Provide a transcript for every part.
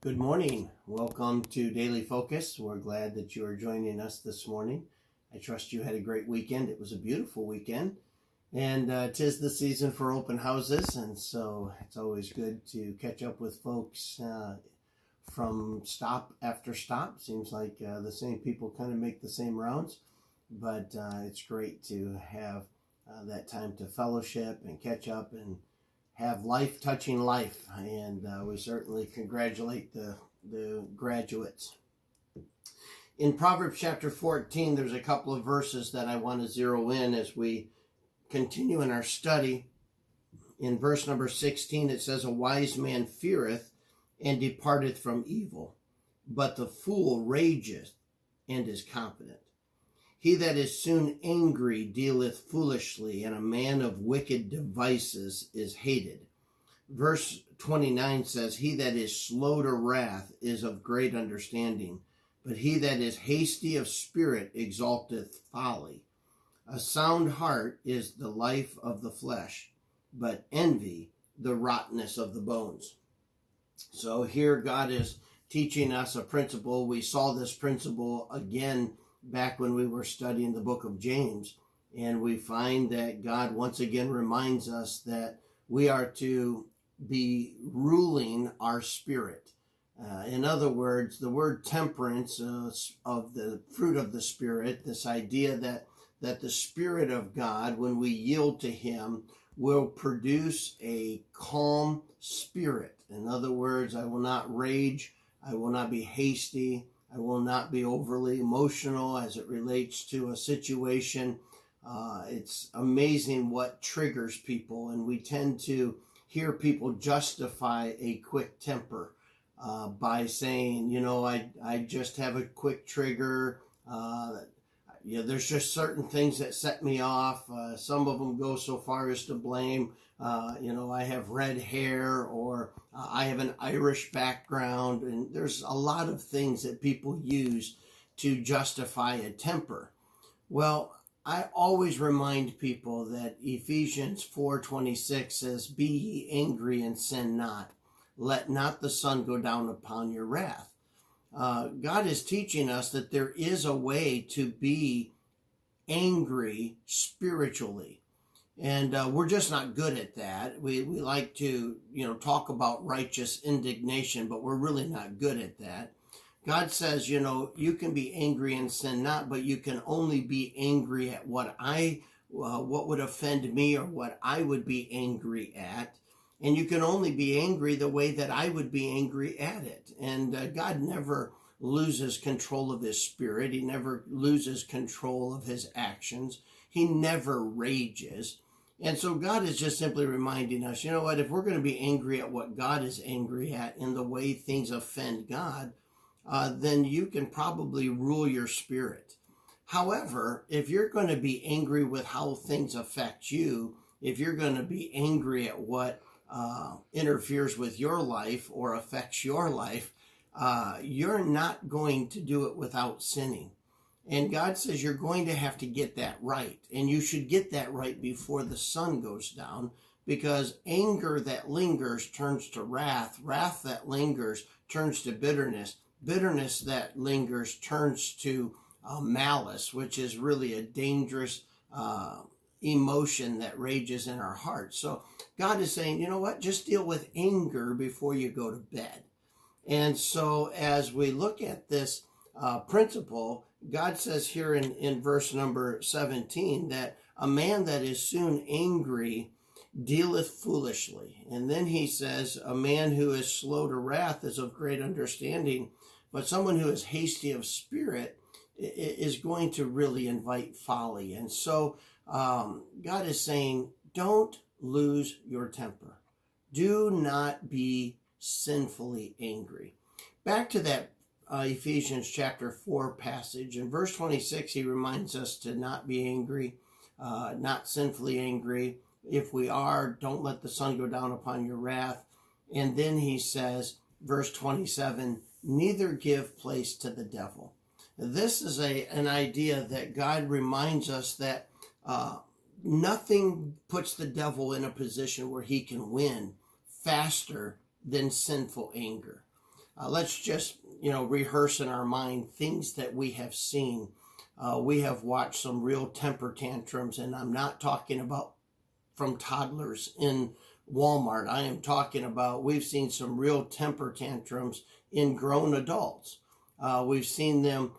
Good morning. Welcome to Daily Focus. We're glad that you are joining us this morning. I trust you had a great weekend. It was a beautiful weekend, and 'tis the season for open houses, and so it's always good to catch up with folks from stop after stop. Seems like the same people kind of make the same rounds, but it's great to have that time to fellowship and catch up and have life touching life, and we certainly congratulate the graduates. In Proverbs chapter 14, there's a couple of verses that I want to zero in as we continue in our study. In verse number 16, it says, "A wise man feareth and departeth from evil, but the fool rageth and is confident. He that is soon angry dealeth foolishly, and a man of wicked devices is hated." Verse 29 says, "He that is slow to wrath is of great understanding, but he that is hasty of spirit exalteth folly. A sound heart is the life of the flesh, but envy the rottenness of the bones." So here God is teaching us a principle. We saw this principle again back when we were studying the book of James, and we find that God once again reminds us that we are to be ruling our spirit. In other words, the word temperance of the fruit of the Spirit, this idea that the Spirit of God, when we yield to Him, will produce a calm spirit. In other words, I will not rage, I will not be hasty, I will not be overly emotional as it relates to a situation. It's amazing what triggers people, and we tend to hear people justify a quick temper by saying, I just have a quick trigger. There's just certain things that set me off. Some of them go so far as to blame, I have red hair, or I have an Irish background, and there's a lot of things that people use to justify a temper. Well, I always remind people that Ephesians 4:26 says, "Be ye angry and sin not. Let not the sun go down upon your wrath." God is teaching us that there is a way to be angry spiritually. And we're just not good at that. We like to, talk about righteous indignation, but we're really not good at that. God says, you can be angry and sin not, but you can only be angry at what would offend me, or what I would be angry at. And you can only be angry the way that I would be angry at it. And God never loses control of His Spirit. He never loses control of His actions. He never rages. And so God is just simply reminding us, if we're going to be angry at what God is angry at in the way things offend God, then you can probably rule your spirit. However, if you're going to be angry with how things affect you, if you're going to be angry at what interferes with your life or affects your life, you're not going to do it without sinning. And God says you're going to have to get that right. And you should get that right before the sun goes down, because anger that lingers turns to wrath. Wrath that lingers turns to bitterness. Bitterness that lingers turns to malice, which is really a dangerous emotion that rages in our hearts. So God is saying, just deal with anger before you go to bed. And so as we look at this principle, God says here in verse number 17 that a man that is soon angry dealeth foolishly. And then he says, a man who is slow to wrath is of great understanding, but someone who is hasty of spirit is going to really invite folly. And so God is saying, don't lose your temper. Do not be sinfully angry. Back to that Ephesians chapter 4 passage. In verse 26, he reminds us to not be angry, not sinfully angry. If we are, don't let the sun go down upon your wrath. And then he says, verse 27, neither give place to the devil. This is an idea that God reminds us that nothing puts the devil in a position where he can win faster than sinful anger. Let's just, rehearse in our mind things that we have seen. We have watched some real temper tantrums, and I'm not talking about from toddlers in Walmart. I am talking about we've seen some real temper tantrums in grown adults. We've seen them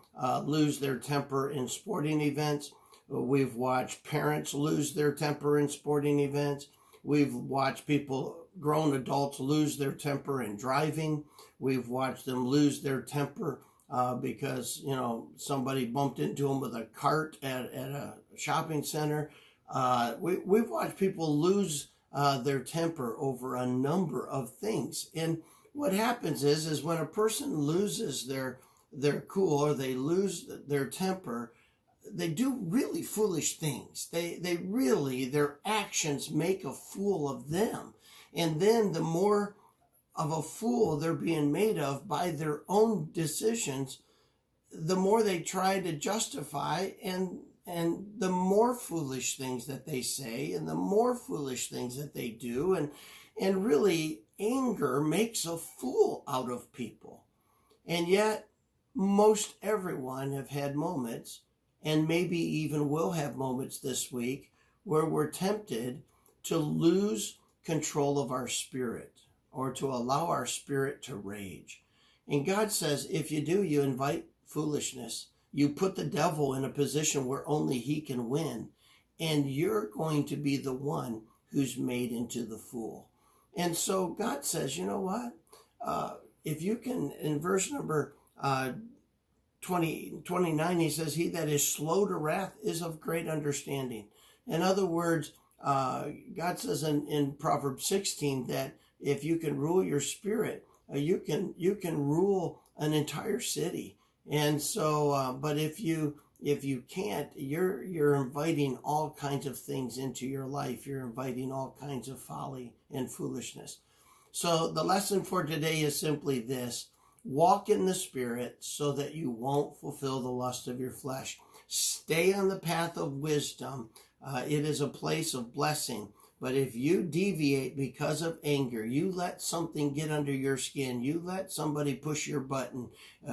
lose their temper in sporting events. We've watched parents lose their temper in sporting events. We've watched grown adults lose their temper in driving. We've watched them lose their temper because, somebody bumped into them with a cart at a shopping center. We've watched people lose their temper over a number of things. And what happens is when a person loses their cool, or they lose their temper, they do really foolish things. Their actions make a fool of them. And then the more of a fool they're being made of by their own decisions, the more they try to justify, and the more foolish things that they say, and the more foolish things that they do, and really anger makes a fool out of people. And yet most everyone have had moments, and maybe even will have moments this week, where we're tempted to lose control of our spirit, or to allow our spirit to rage. And God says, if you do, you invite foolishness. You put the devil in a position where only he can win, and you're going to be the one who's made into the fool. And so God says, you know what? If you can, in verse number 29, he says, he that is slow to wrath is of great understanding. In other words, God says in Proverbs 16 that if you can rule your spirit, you can rule an entire city. And so, but if you can't, you're inviting all kinds of things into your life. You're inviting all kinds of folly and foolishness. So the lesson for today is simply this: walk in the Spirit so that you won't fulfill the lust of your flesh. Stay on the path of wisdom. It is a place of blessing. But if you deviate because of anger, you let something get under your skin, you let somebody push your button,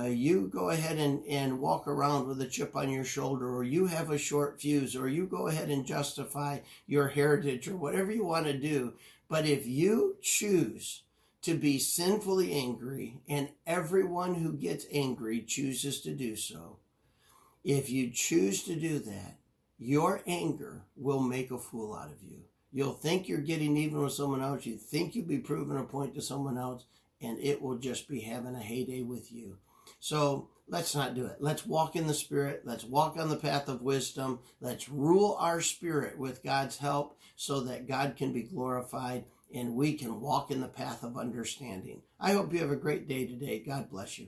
you go ahead and walk around with a chip on your shoulder, or you have a short fuse, or you go ahead and justify your heritage, or whatever you want to do. But if you choose to be sinfully angry, and everyone who gets angry chooses to do so, if you choose to do that, your anger will make a fool out of you. You'll think you're getting even with someone else. You think you'll be proving a point to someone else, and it will just be having a heyday with you. So let's not do it. Let's walk in the Spirit. Let's walk on the path of wisdom. Let's rule our spirit with God's help so that God can be glorified and we can walk in the path of understanding. I hope you have a great day today. God bless you.